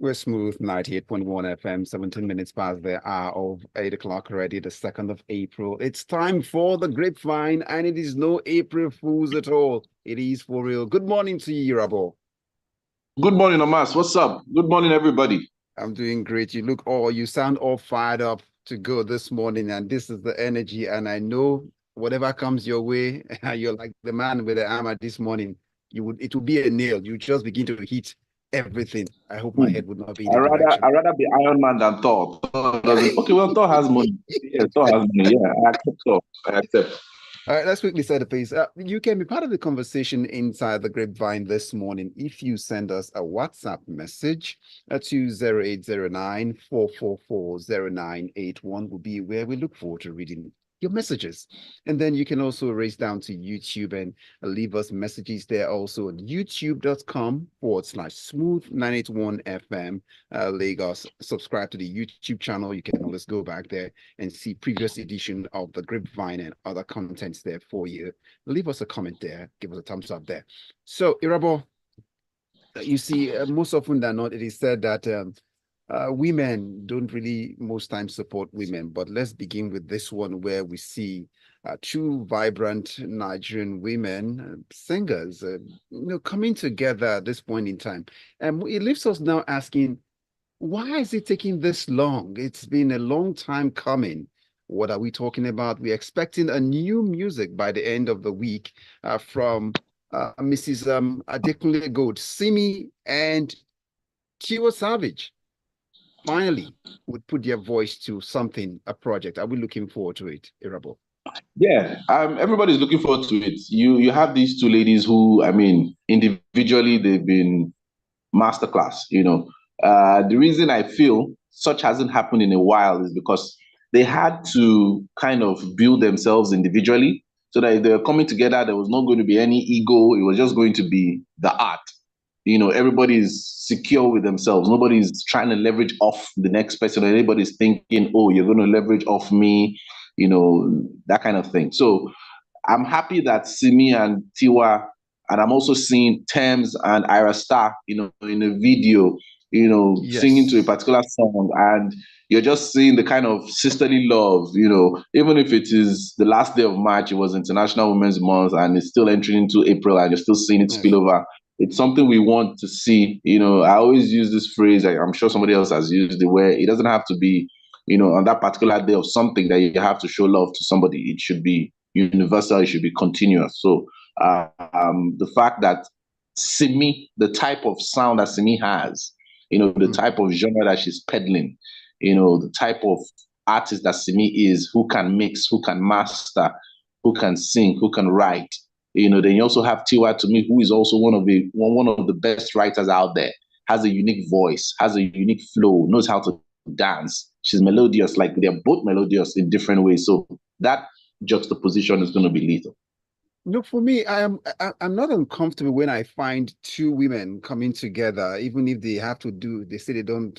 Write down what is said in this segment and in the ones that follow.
We're smooth 98.1 FM, 17 minutes past the hour of 8 o'clock already, the 2nd of April. It's time for the Grapevine, and it is no April Fools at all. It is for real. Good morning to you, Irabor. Good morning, Omas. What's up? Good morning, everybody. I'm doing great. You sound all fired up to go this morning, and this is the energy. And I know whatever comes your way, you're like the man with the hammer this morning. It will be a nail. You just begin to hit everything. I hope my head would not be in I the rather direction. I rather be Iron Man than Thor. Okay, well, Thor has money. Yeah, Thor has money. Yeah, I accept Thor. I accept. All right, let's quickly set the pace. You can be part of the conversation inside the Grapevine this morning if you send us a WhatsApp message to 0809 444 0981 will be where we look forward to reading your messages. And then you can also race down to YouTube and leave us messages there also at youtube.com/smooth 981 FM Lagos. Subscribe to the YouTube channel. You can always go back there and see previous edition of the Grapevine and other contents there for you. Leave us a comment there. Give us a thumbs up there. So, Irabor, you see, most often than not, it is said that women don't really most times support women. But let's begin with this one where we see two vibrant Nigerian women singers, coming together at this point in time. And it leaves us now asking, why is it taking this long? It's been a long time coming. What are we talking about? We're expecting a new music by the end of the week from Mrs. Adekunle Gold, Simi, and Tiwa Savage. Finally, would put their voice to something, a project. Are we looking forward to it, Irabor? Yeah, everybody's looking forward to it. You have these two ladies who, I mean, individually they've been masterclass. The reason I feel such hasn't happened in a while is because they had to kind of build themselves individually so that if they were coming together, there was not going to be any ego. It was just going to be the art. Everybody's secure with themselves. Nobody's trying to leverage off the next person. Anybody's thinking, oh, you're going to leverage off me, that kind of thing. So I'm happy that Simi and Tiwa, and I'm also seeing Thames and Ira Star, in a video, Yes. singing to a particular song, and you're just seeing the kind of sisterly love, even if it is the last day of March, it was International Women's Month, and it's still entering into April, and you're still seeing it spill over. It's something we want to see. I always use this phrase, I'm sure somebody else has used it, where it doesn't have to be, on that particular day of something that you have to show love to somebody. It should be universal, it should be continuous. So the fact that Simi, the type of sound that Simi has, the type of genre that she's peddling, the type of artist that Simi is, who can mix, who can master, who can sing, who can write. Then you also have Tiwa, to me, who is also one of the best writers out there, has a unique voice, has a unique flow, knows how to dance. She's melodious, like they're both melodious in different ways. So that juxtaposition is going to be lethal. No, for me, I'm not uncomfortable when I find two women coming together, even if they say they don't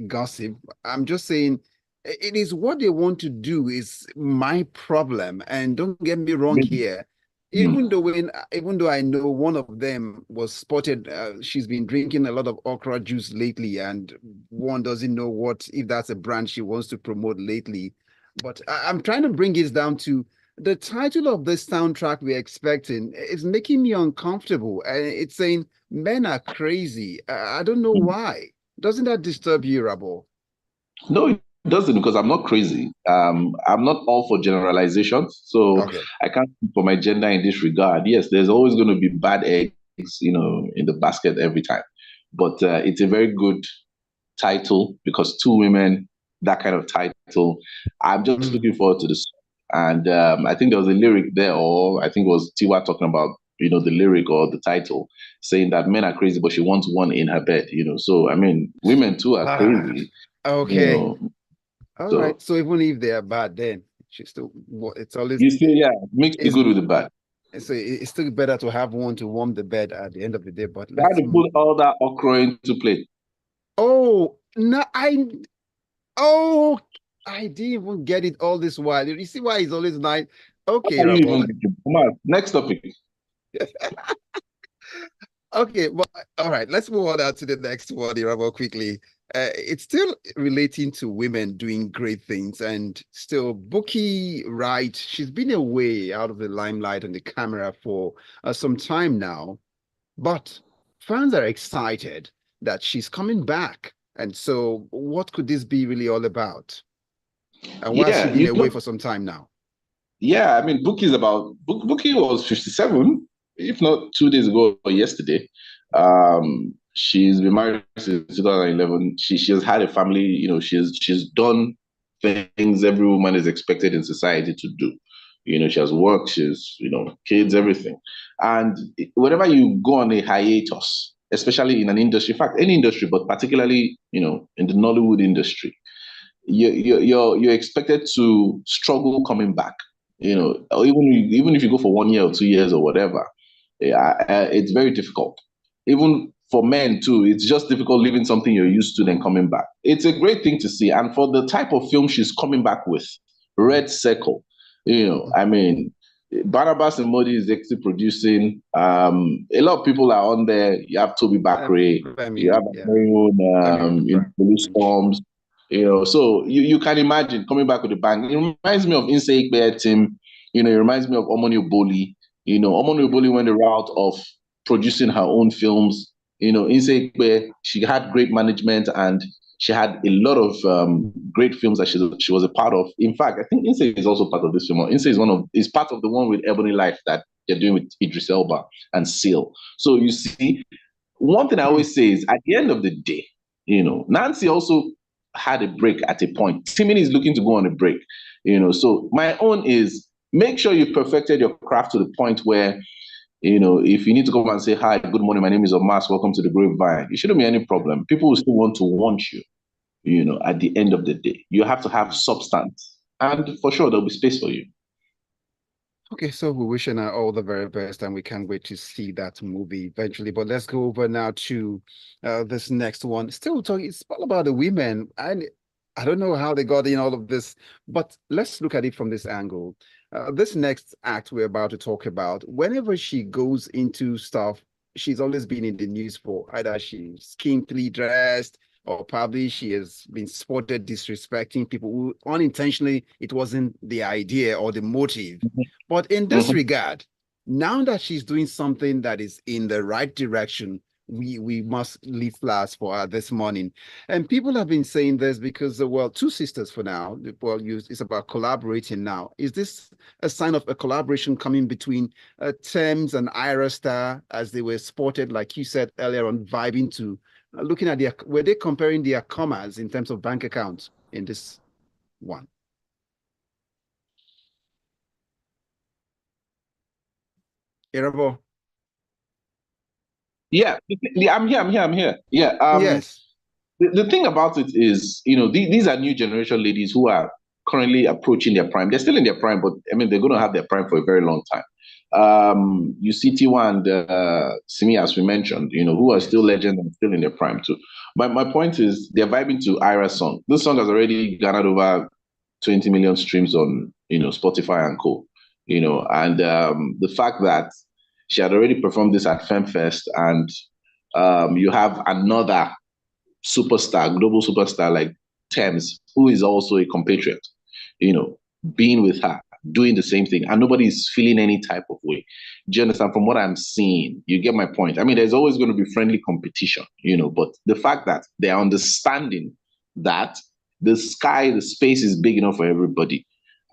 gossip. I'm just saying it is what they want to do is my problem. And don't get me wrong here. Even though I know one of them was spotted, she's been drinking a lot of okra juice lately, and one doesn't know if that's a brand she wants to promote lately. But I'm trying to bring it down to the title of this soundtrack we're expecting is making me uncomfortable. And it's saying men are crazy. I don't know why. Doesn't that disturb you, Irabor? No, it doesn't, because I'm not crazy. I'm not all for generalizations. So Okay. I can't speak for my gender in this regard. Yes, there's always going to be bad eggs, in the basket every time. But it's a very good title, because two women, that kind of title. I'm just looking forward to this. And I think there was a lyric there, or I think it was Tiwa talking about, the lyric or the title, saying that men are crazy, but she wants one in her bed, So, I mean, women too are crazy. Okay. All So, right. So even if they are bad, then it's always you see, yeah, mix the good with the bad. So it's still better to have one to warm the bed at the end of the day. But Try to put all that okra into play. Oh no, I didn't even get it all this while. You see why it's always nice. Okay, Come on, next topic. Okay, well, all right, let's move on now to the next one, Irabor, quickly. It's still relating to women doing great things, and still Bukky Wright, she's been away out of the limelight and the camera for some time now, but fans are excited that she's coming back. And so, what could this be really all about? And why has she Yeah, been away for some time now? yeah. I mean, Bukky was 57, if not 2 days ago or yesterday. She's been married since 2011. She has had a family. She's done things every woman is expected in society to do. She has work. She's kids, everything. And whenever you go on a hiatus, especially in an industry, in fact, any industry, but particularly in the Nollywood industry, you're expected to struggle coming back. Or even if you go for 1 year or 2 years or whatever, yeah, it's very difficult. Even for men too, it's just difficult leaving something you're used to then coming back. It's a great thing to see, and for the type of film she's coming back with, Red Circle, I mean. Barnabas and Modi is actually producing. A lot of people are on there. You have Toby Bakre, you have Yeah, Police Storms, so you can imagine coming back with a bang. It reminds me of Insake Bear team, it reminds me of Omoni Oboli. Omoni Oboli went the route of producing her own films. Insake Bear, she had great management and she had a lot of great films that she was a part of. In fact, I think Insake is also part of this film. Insake is part of the one with Ebony Life that they're doing with Idris Elba and Seal. So you see, one thing I Hmm. always say is at the end of the day, Nancy also had a break at a point. Timmy is looking to go on a break, So my own is make sure you've perfected your craft to the point where, if you need to come and say, hi, good morning, my name is Omas, welcome to the Grapevine, it shouldn't be any problem. People will still want you, at the end of the day. You have to have substance. And for sure, there'll be space for you. Okay, so we're wishing her all the very best, and we can't wait to see that movie eventually. But let's go over now to this next one. Still talking, it's all about the women. And I don't know how they got in all of this, but let's look at it from this angle. This next act we're about to talk about, whenever she goes into stuff, she's always been in the news for either she's skimpily dressed, or probably she has been spotted disrespecting people who unintentionally, it wasn't the idea or the motive. But in this Mhm. regard, now that she's doing something that is in the right direction, we must leave flowers for her this morning. And people have been saying this because, well, two sisters for now. Well, it's about collaborating now. Is this a sign of a collaboration coming between Thames and Ira Star, as they were spotted, like you said earlier on, vibing to looking at were they comparing their commas in terms of bank accounts in this one? Irabor. Yeah, I'm here. Yeah. Yes. The thing about it is, these are new generation ladies who are currently approaching their prime. They're still in their prime, but I mean, they're going to have their prime for a very long time. You see Tiwa and Simi, as we mentioned, who are still Yes. legends and still in their prime too. My point is, they're vibing to Ira's song. This song has already garnered over 20 million streams on, Spotify and co. And the fact that she had already performed this at FemFest, and you have another superstar, global superstar like Thames, who is also a compatriot, you know, being with her, doing the same thing, and nobody is feeling any type of way. Do you understand? From what I'm seeing, you get my point. I mean, there's always going to be friendly competition, but the fact that they're understanding that the space is big enough for everybody.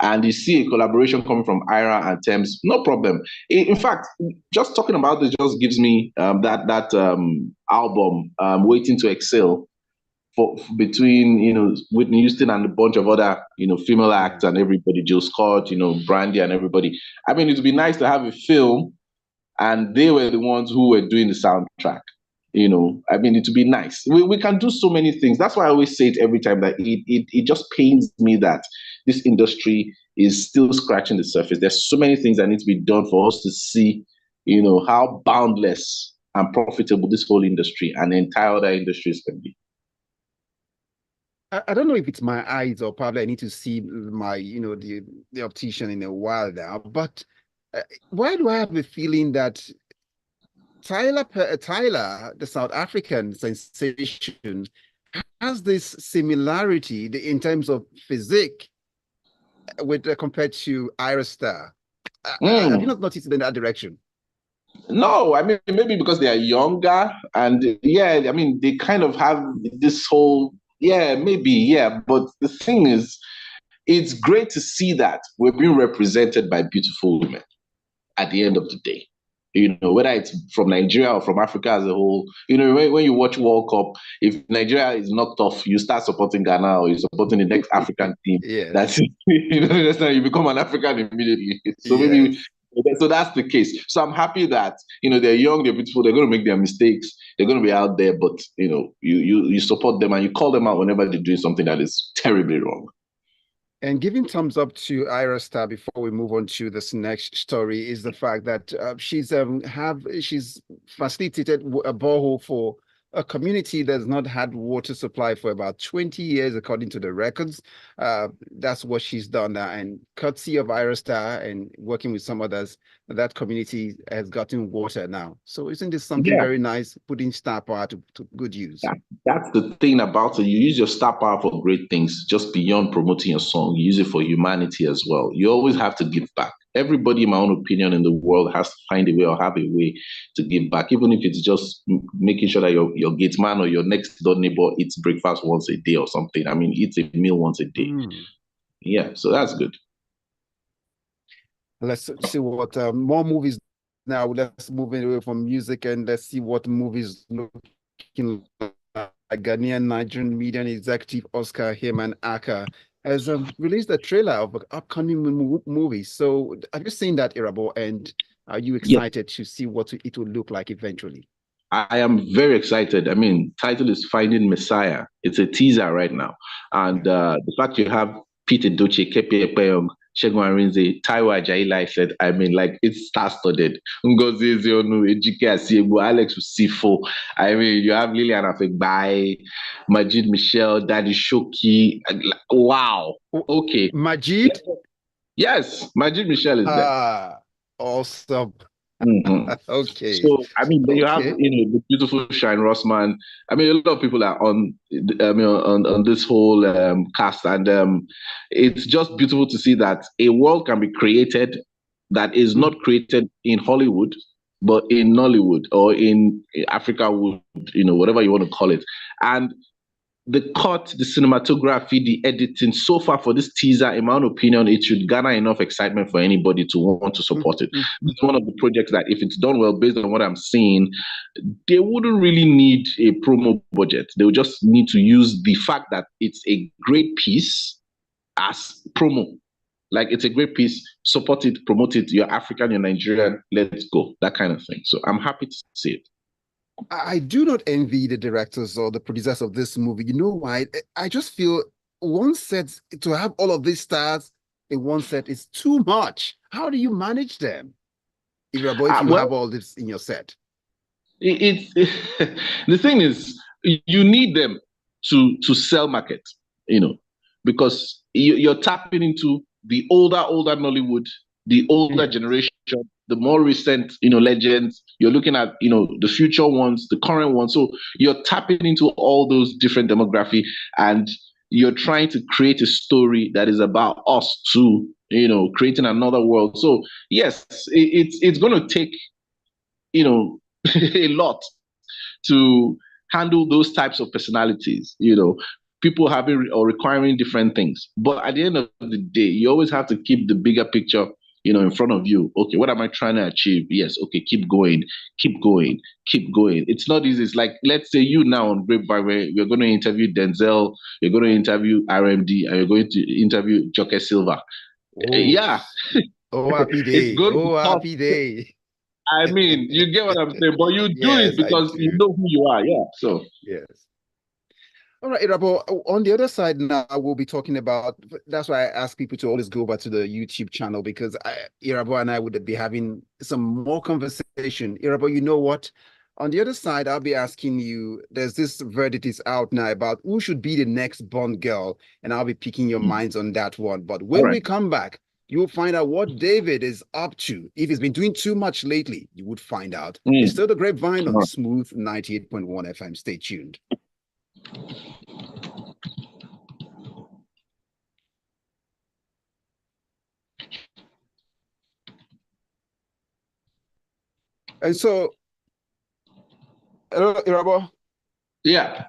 And you see a collaboration coming from Ira and Thames, no problem. In fact, just talking about this just gives me that album, Waiting to Excel, for between Whitney Houston and a bunch of other female acts Yes. and everybody, Jill Scott, Brandy and everybody. I mean, it'd be nice to have a film and they were the ones who were doing the soundtrack. I mean, it would be nice. We can do so many things. That's why I always say it every time, that it just pains me that this industry is still scratching the surface. There's so many things that need to be done for us to see, how boundless and profitable this whole industry and the entire other industries can be. I don't know if it's my eyes or probably I need to see my, the optician in a while now, but why do I have a feeling that Tyler, the South African sensation, has this similarity in terms of physique with compared to Ira Star. Have you Mm. not noticed it in that direction? No, I mean maybe because they are younger, and yeah, I mean they kind of have this whole, yeah, maybe, yeah. But the thing is, it's great to see that we're being represented by beautiful women at the end of the day. You know, whether it's from Nigeria or from Africa as a whole, you know, when you watch World Cup, if Nigeria is knocked off, you start supporting Ghana or you're supporting the next African team. Yes. That's you know, you become an African immediately. So maybe Yes. so that's the case. So I'm happy that, you know, they're young, they're beautiful, they're going to make their mistakes, they're going to be out there, but you know, you support them and you call them out whenever they're doing something that is terribly wrong. And giving thumbs up to Ira Star before we move on to this next story is the fact that she's facilitated a borehole for a community that's not had water supply for about 20 years, according to the records. That's what she's done now. And courtesy of Ira Star and working with some others, that community has gotten water now. So isn't this something Yeah. very nice, putting star power to good use? That's the thing about it. You use your star power for great things, just beyond promoting your song. You use it for humanity as well. You always have to give back. Everybody, in my own opinion, in the world has to find a way or have a way to give back, even if it's just making sure that your gate man or your next door neighbor eats breakfast once a day or something. I mean, eats a meal once a day. Yeah, so that's good. Let's see what more movies now. Let's move away from music and let's see what movies looking like. Ghanaian Nigerian media executive Oscar Herman Aka has released a trailer of an upcoming movie. So have you seen that, Irabor? And are you Yeah, excited to see what it will look like eventually? I am very excited. I mean, title is Finding Messiah. It's a teaser right now. And the fact you have Peter Doce, Kepi Ekpeyong, Segun Arinze, Taiwo Ajayi said, I mean, like, it's star-studded. Ngozi Ezeonu, Ejike Asiegbu, Alex Usifo. I mean, you have Lilian Afegbai, Majid Michelle, Daddy Shoki. Wow. Okay. Majid? Yes, Majid Michelle is there. Ah, awesome. Mhm. Okay. So I mean, then you have, Okay. you know, the beautiful Shine Rossman. I mean, a lot of people are on, I mean, on this whole cast, and it's just beautiful to see that a world can be created that is not created in Hollywood, but in Nollywood or in Africa wood, you know, whatever you want to call it, and the cut, the cinematography, the editing, so far for this teaser, in my own opinion, it should garner enough excitement for anybody to want to support it. It's one of the projects that, if it's done well, based on what I'm seeing, they wouldn't really need a promo budget. They would just need to use the fact that it's a great piece as promo. Like, it's a great piece, support it, promote it. You're African, you're Nigerian, let's go. That kind of thing. So I'm happy to see it. I do not envy the directors or the producers of this movie. You know why? I just feel one set to have all of these stars in one set is too much. How do you manage them? If you Well, have all this in your set. the thing is, you need them to sell market, you know, because you're tapping into the older Nollywood, the older Yes. generation, the more recent, you know, legends. You're looking at, you know, the future ones, the current ones. So you're tapping into all those different demography, and you're trying to create a story that is about us too, you know, creating another world. So yes, it's going to take, you know, a lot to handle those types of personalities, you know, people having or requiring different things. But at the end of the day, you always have to keep the bigger picture, you know, in front of you. Okay, what am I trying to achieve? Yes, okay, keep going, keep going, keep going. It's not easy. It's like, let's say you now on Grapevine, where you're going to interview Denzel, you're going to interview RMD, and you're going to interview Joker Silva. Oh, Yeah, oh, happy it's day. going to be Oh, tough. happy day. I mean, you get what I'm saying, but you do it Yes, I because you do. know who you are. Yeah. So Yes. All right, Irabo, on the other side now, we'll be talking about, that's why I ask people to always go back to the YouTube channel because Irabo and I would be having some more conversation. Irabo, you know what? On the other side, I'll be asking you, there's this verdict is out now about who should be the next Bond girl, and I'll be picking your minds on that one. But all when right. we come back, you'll find out what David is up to. If he's been doing too much lately, you would find out. It's Mm. still the Grapevine on All right. Smooth 98.1 FM. Stay tuned. And so, Irabor. Yeah.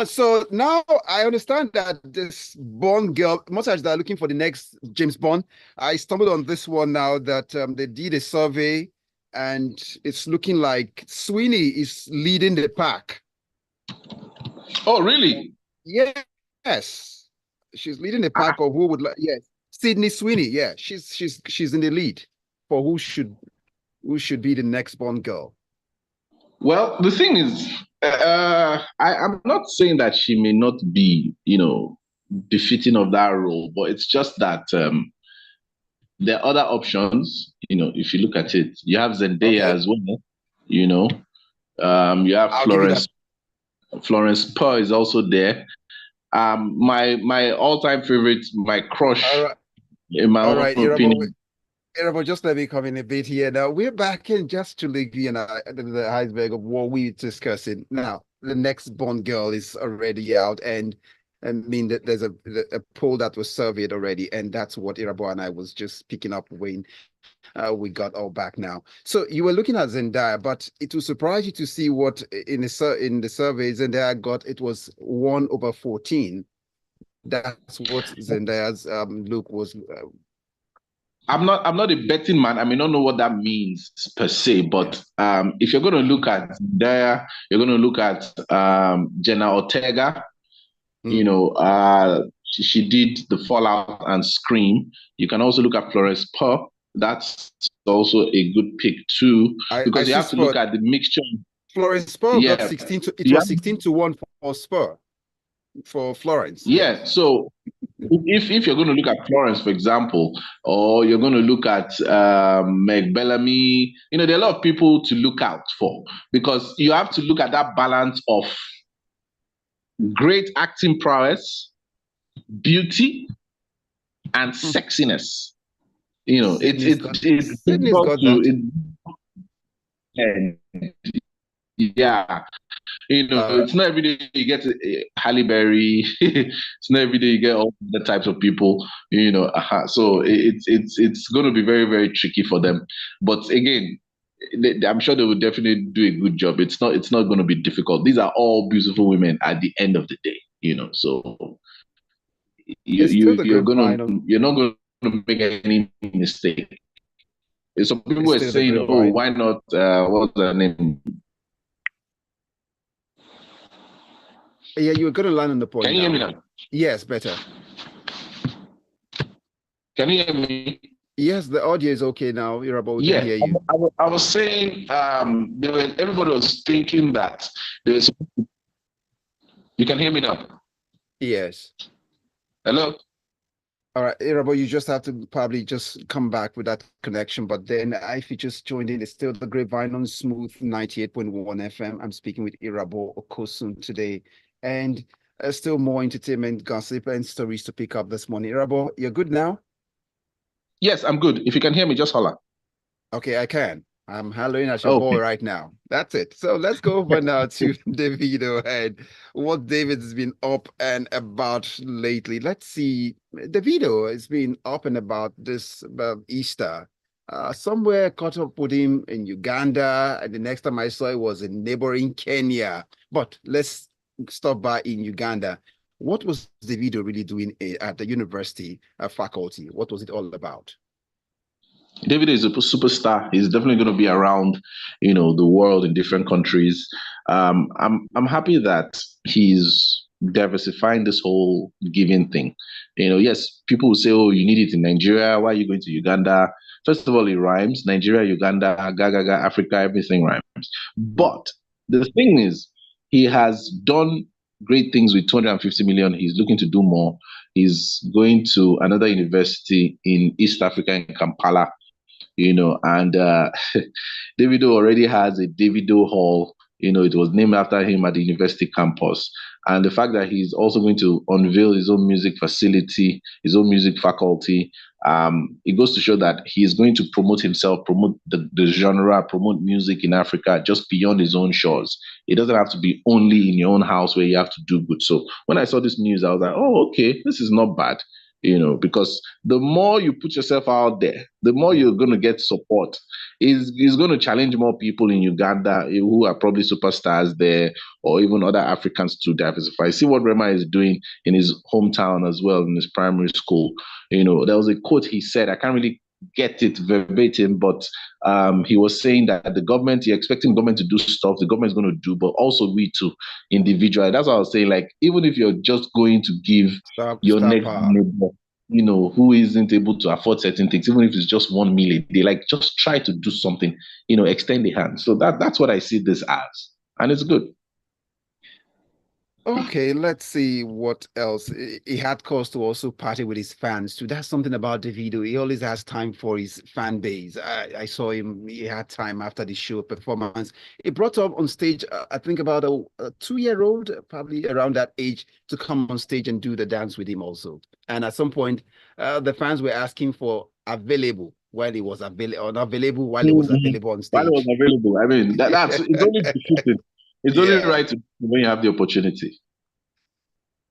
So now I understand that this Bond girl, much as they're looking for the next James Bond, I stumbled on this one now that they did a survey and it's looking like Sweeney is leading the pack. Oh, really? Yes, she's leading the pack of who would like. Yes, Sydney Sweeney. Yeah, she's in the lead for who should be the next Bond girl. Well, the thing is, I'm not saying that she may not be, befitting of that role, but it's just that there are other options. If you look at it, you have Zendaya Okay, as well. You know, you have I'll give you that. Florence Pugh is also there. My all-time favorite, my All crush, right, in my all own right, opinion. Irabor, just let me come in a bit here. Now we're back in just to leave you know the iceberg of what we're discussing. Now the next Bond girl is already out, and I mean that there's a poll that was surveyed already, and that's what Irabor and I was just picking up when we got all back now. So you were looking at Zendaya, but it will surprise you to see what in the survey Zendaya got. It was 1/14. That's what Zendaya's look was. I'm not a betting man. I may not know what that means per se, Yeah. but if you're going to look at Zendaya, you're going to look at Jenna Ortega. Mm. She did the Fallout and Scream. You can also look at Florence Pugh. That's also a good pick too, I because you see have to look Spur. at the mixture. Florence Spur got Yeah, 16 to it yeah, was 16-1 for Spur for Florence. yeah. Yes. So if you're going to look at Florence, for example, or you're going to look at Meg Bellamy, there are a lot of people to look out for because you have to look at that balance of great acting prowess, beauty, and Hmm. sexiness. It's Sydney's it's got it's Sydney's difficult got to that. yeah. Uh, It's not every day you get Halle Berry. It's not every day you get all the types of people. So it's going to be very very tricky for them. But again, I'm sure they will definitely do a good job. It's not going to be difficult. These are all beautiful women at the end of the day. So it's still the grapevine. you're not going to make any mistake. Some people It's were still the saying, "Oh, grapevine. why not? What's her name? Yeah, you were going to land on the point Can you hear me now. now? Yes, better. Can you hear me? Yes, the audio is okay now. Irabor, we can Yeah, hear you. I was saying, everybody was thinking that there's. You can hear me now. Yes. Hello. All right, Irabor, you just have to probably just come back with that connection. But then if you just joined in, it's still the Grapevine on Smooth 98.1 FM. I'm speaking with Irabor Okosun today. And still more entertainment, gossip, and stories to pick up this morning. Irabor, you're good now? Yes, I'm good. If you can hear me, just holler. Okay, I can. I'm hollering at your boy Okay. right now. That's it. So let's go over now to Davido and what David has been up and about lately. Let's see. Davido has been up and about this Easter. Somewhere caught up with him in Uganda, and the next time I saw it was in neighboring Kenya. But let's stop by in Uganda. What was Davido really doing at the university faculty? What was it all about? David is a superstar. He's definitely going to be around, the world in different countries. I'm happy that he's diversifying this whole giving thing. Yes, people will say, "Oh, you need it in Nigeria. Why are you going to Uganda?" First of all, it rhymes. Nigeria, Uganda, Gaga, Africa, everything rhymes. Mm. But the thing is, he has done great things with 250 million. He's looking to do more. He's going to another university in East Africa in Kampala, and Davido already has a Davido Hall, It was named after him at the university campus. And the fact that he's also going to unveil his own music facility, his own music faculty, it goes to show that he is going to promote himself, promote the genre, promote music in Africa just beyond his own shores. It doesn't have to be only in your own house where you have to do good. So when I saw this news, I was like, oh, okay, this is not bad. Because the more you put yourself out there, the more you're going to get support. Is going to challenge more people in Uganda who are probably superstars there, or even other Africans to diversify. See what Rema is doing in his hometown as well, in his primary school. There was a quote he said, I can't really get it verbatim, but he was saying that you're expecting government to do stuff, the government is going to do, but also we too, individually. That's what I was saying. Like, even if you're just going to give your Star next power. neighbor, who isn't able to afford certain things, even if it's just 1 million, they like just try to do something, extend the hand. So that's what I see this as. And it's good. Okay, let's see what else. He had cause to also party with his fans too. That's something about Davido. He always has time for his fan base. I saw him, he had time after the show performance. He brought up on stage, I think about a 2-year-old, probably around that age, to come on stage and do the dance with him also. And at some point, the fans were asking for available while he was available, unavailable while he was Mhm. available on While it was stage. available, I mean, that's it's only befitting. It's only Yeah. right to when you have the opportunity.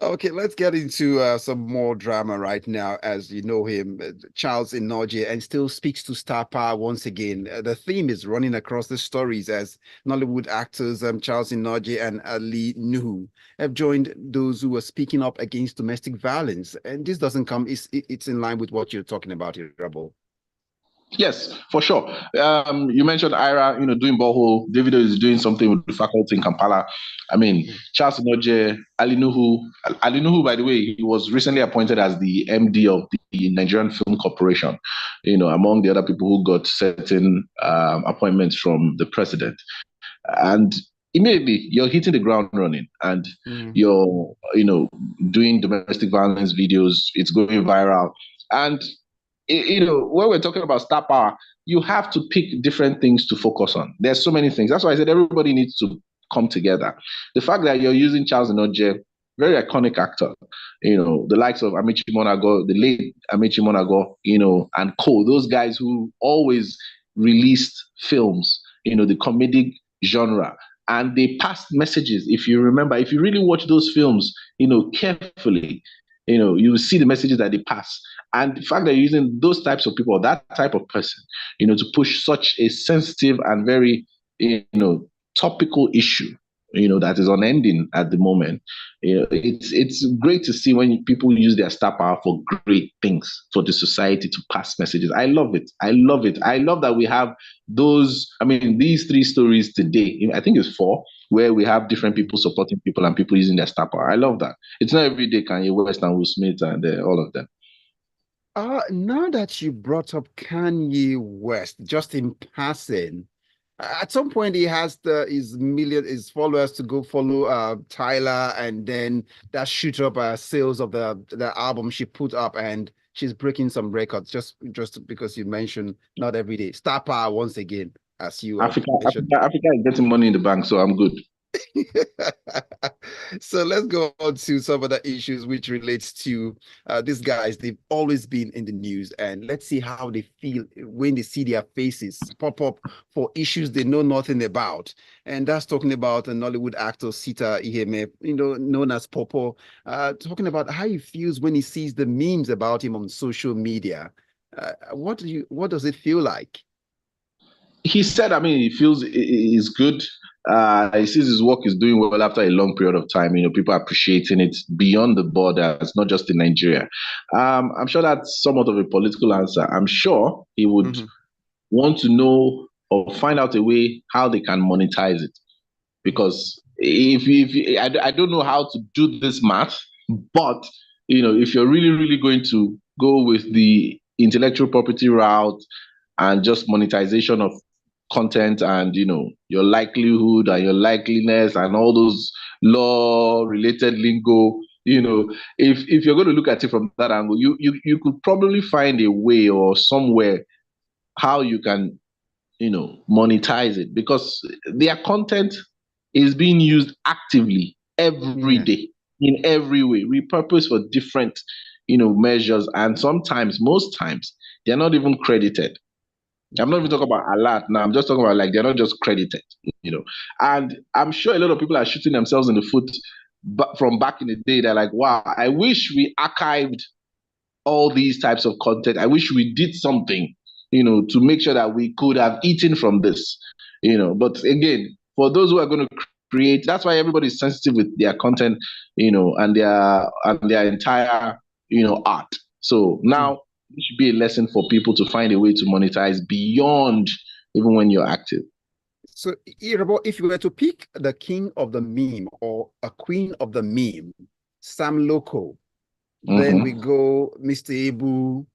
Okay, let's get into some more drama right now. As you know him, Charles Inoje, and still speaks to star power once again. The theme is running across the stories as Nollywood actors Charles Inoje and Ali Nuhu have joined those who are speaking up against domestic violence. And this doesn't come, it's in line with what you're talking about here, Rabo. Yes, for sure. You mentioned Ira, doing borehole. Davido is doing something with the faculty in Kampala. I mean, Charles Noje, Ali Nuhu. Ali Nuhu, by the way, he was recently appointed as the MD of the Nigerian Film Corporation, among the other people who got certain appointments from the president. And immediately you're hitting the ground running and you're, doing domestic violence videos. It's going viral. And when we're talking about star power, you have to pick different things to focus on. There's so many things. That's why I said everybody needs to come together. The fact that you're using Charles Inoje, very iconic actor, the likes of Amici Monago, the late Amici Monago, and co, those guys who always released films, the comedic genre, and they passed messages. If you remember, if you really watch those films, carefully, you will see the messages that they pass. And the fact that you're using those types of people, that type of person, to push such a sensitive and very, topical issue, that is unending at the moment. It's great to see when people use their star power for great things for the society to pass messages. I love it. I love it. I love that we have those. I mean, these 3 stories today. I think it's 4 where we have different people supporting people and people using their star power. I love that. It's not every day Kanye West and Will Smith and all of them. Now that you brought up Kanye West, just in passing, at some point he has his followers to go follow Tyler, and then that shoot up sales of the album she put up, and she's breaking some records just because you mentioned not every day. Star power once again, as you Africa, mentioned. Africa is getting money in the bank, so I'm good. So let's go on to some of the issues which relates to these guys. They've always been in the news, and let's see how they feel when they see their faces pop up for issues they know nothing about. And that's talking about a Nollywood actor Sita Iheme, known as Popo, talking about how he feels when he sees the memes about him on social media. What does it feel like? He said, I mean, he feels it's good. He sees his work is doing well after a long period of time. People are appreciating it beyond the borders, not just in Nigeria. I'm sure that's somewhat of a political answer. I'm sure he would want to know or find out a way how they can monetize it. Because I don't know how to do this math, but if you're really, really going to go with the intellectual property route and just monetization of content and your likelihood and your likeliness and all those law related lingo, if you're going to look at it from that angle, you could probably find a way or somewhere how you can monetize it, because their content is being used actively every Yeah. day in every way, repurposed for different, measures. And sometimes, most times, they're not even credited. I'm not even talking about a lot now. I'm just talking about, like, they're not just credited, And I'm sure a lot of people are shooting themselves in the foot from back in the day. They're like, wow, I wish we archived all these types of content. I wish we did something, to make sure that we could have eaten from this, But again, for those who are going to create, that's why everybody's sensitive with their content, and their entire, art. So now it should be a lesson for people to find a way to monetize beyond even when you're active. So, Irabor, if you were to pick the king of the meme or a queen of the meme, Sam Loco, then we go Mr. Ibu,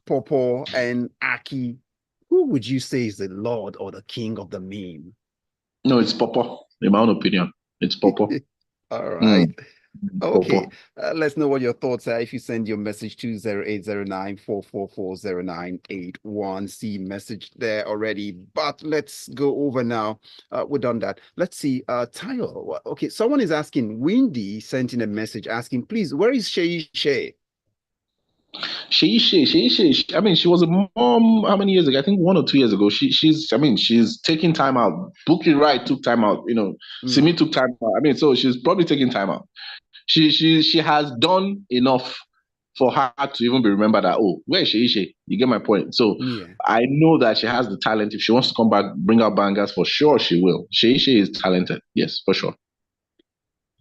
Popo, and Aki. Who would you say is the lord or the king of the meme? No, it's Popo. In my own opinion, it's Popo. All right. Okay, Popo. let's know what your thoughts are if you send your message to 0809-444-0981. See message there already, but let's go over now. We've done that. Let's see. Tayo. Okay, someone is asking. Windy sent in a message asking, please, where is Shei Shei? I mean, she was a mom how many years ago? I think 1 or 2 years ago. She's taking time out. Bukky Wright took time out. Simi took time out. I mean, so she's probably taking time out. She has done enough for her to even be remembered that, oh, where is she? You get my point. So I know that she has the talent. If she wants to come back, bring out bangers, for sure she will. She is talented. Yes, for sure.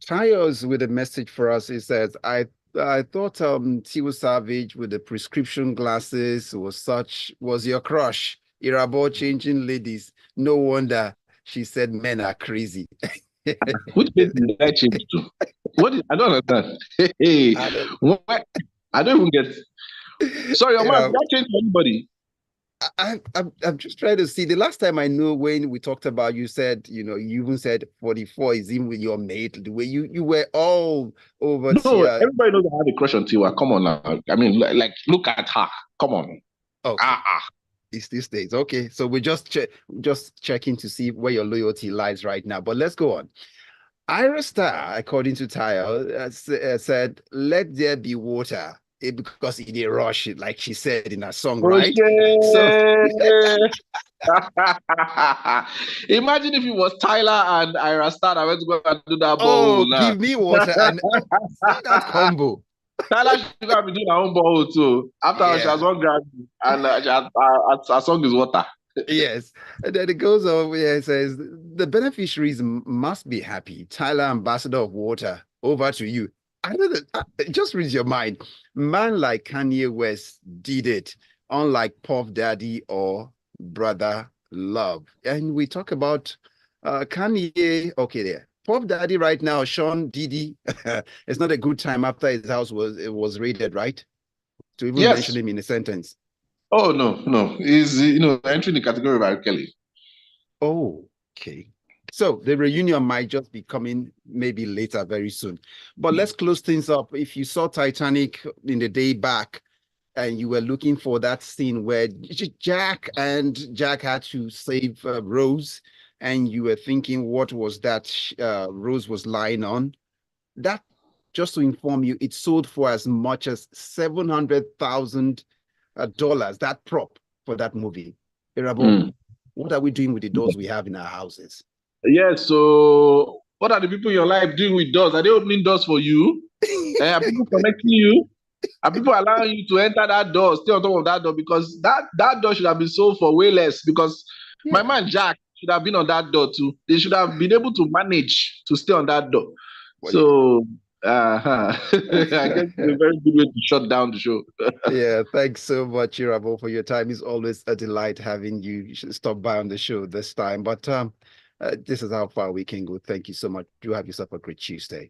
Tayo's with a message for us. He says, I thought Tiwa Savage with the prescription glasses was your crush. Irabor changing ladies. No wonder she said men are crazy. Which lady did I change to? I don't understand. Hey, what? I don't even get. Sorry, Omar, did I change to anybody? I'm just trying to see. The last time I know when we talked about, you said, you even said 44 is in with your mate. The way you were all over. No, everybody knows I have a crush on Tiwa. Come on now. I mean, like, look at her. Come on. Okay. It's these days. Okay, so we're just checking to see where your loyalty lies right now. But let's go on. Ira Star, according to Tayo, said, "Let there be water." Because in a rush, like she said in her song, right? So imagine if it was Tyler and Ira Star that went to go and do that oh, ball. give me water and see that combo. Tyler should have been doing her own ball too. After she has one Grammy and her song is water. Yes, and then it goes over here. It says the beneficiaries must be happy. Tyler, ambassador of water, over to you. I know that just read your mind. Man like Kanye West did it, unlike Puff Daddy or Brother Love. And we talk about Kanye. Okay, there. Puff Daddy right now, Sean Diddy. It's not a good time after his house was raided, right? To even mention him in a sentence. Oh no, he's entering the category of R. Kelly. Oh, okay. So the reunion might just be coming maybe later, very soon. But let's close things up. If you saw Titanic in the day back and you were looking for that scene where Jack had to save Rose, and you were thinking, what was that Rose was lying on? That, just to inform you, it sold for as much as $700,000, that prop for that movie. Irabor, what are we doing with the doors we have in our houses? Yes, so what are the people in your life doing with doors? Are they opening doors for you? Are people connecting you? Are people allowing you to enter that door, stay on top of that door? Because that door should have been sold for way less. Because my man Jack should have been on that door too. They should have been able to manage to stay on that door. So I guess it's a very good way to shut down the show. Yeah, thanks so much, Irabor, for your time. It's always a delight having you. You should stop by on the show this time. But this is how far we can go. Thank you so much. Do have yourself a great Tuesday.